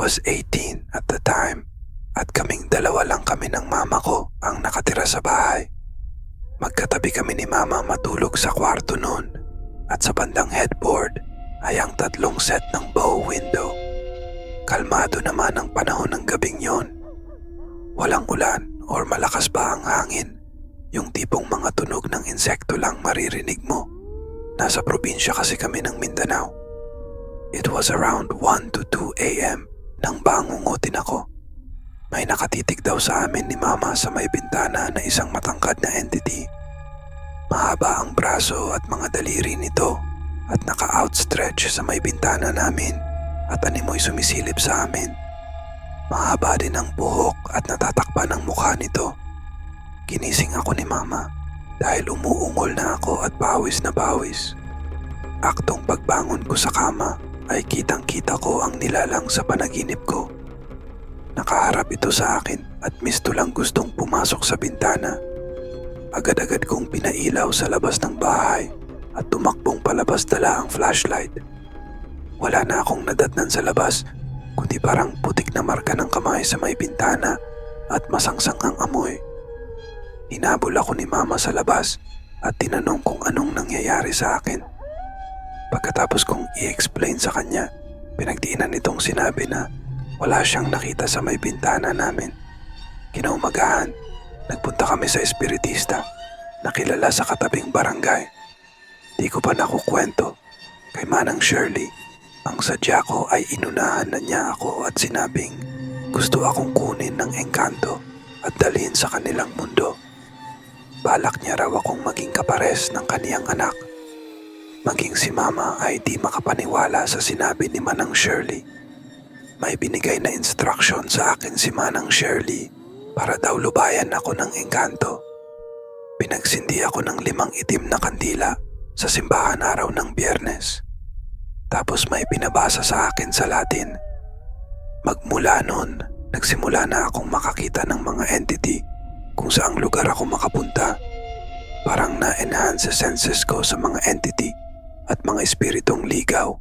was 18 at the time at kaming dalawa lang kami ng mama ko ang nakatira sa bahay. Magkatabi kami ni mama matulog sa kwarto noon at sa bandang headboard ay ang 3 set ng bow window. Kalmado naman ang panahon ng gabing yon. Walang ulan or malakas pa ang hangin. Yung tipong mga tunog ng insekto lang maririnig mo. Nasa probinsya kasi kami ng Mindanao. It was around 1 to 2 a.m. nang bangungutin ako. May nakatitig daw sa amin ni mama sa may bintana na isang matangkad na entity. Mahaba ang braso at mga daliri nito at naka-outstretch sa may bintana namin at animoy sumisilip sa amin. Mahaba din ang buhok at natatakpan ang mukha nito. Ginising ako ni mama dahil umuungol na ako at pawis na pawis. Aktong pagbangon ko sa kama ay kitang-kita ko ang nilalang sa panaginip ko. Nakaharap ito sa akin at misto lang gustong pumasok sa bintana. Agad-agad kong pinailaw sa labas ng bahay at tumakbong palabas dala ang flashlight. Wala na akong nadatnan sa labas kundi parang putik na marka ng kamay sa may bintana at masangsang ang amoy. Hinabol ako ni mama sa labas at tinanong kung anong nangyayari sa akin. Pagkatapos kong i-explain sa kanya, pinagdiinan nitong sinabi na wala siyang nakita sa may bintana namin. Kinaumagahan, nagpunta kami sa espiritista na kilala sa katabing barangay. Di ko pa nakukwento kay Manang Shirley. Ang sadya ko ay inunahan na niya ako at sinabing gusto akong kunin ng engkanto at dalhin sa kanilang mundo. Balak niya raw akong maging kapares ng kaniyang anak. Maging si mama ay di makapaniwala sa sinabi ni Manang Shirley. May binigay na instruction sa akin si Manang Shirley para daw lubayan ako ng engkanto. Pinagsindi ako ng 5 itim na kandila sa simbahan araw ng Biyernes. Tapos may pinabasa sa akin sa Latin. Magmula noon, nagsimula na akong makakita ng mga entity kung saang lugar ako makapunta. Parang na-enhance senses ko sa mga entity at mga espiritong ligaw.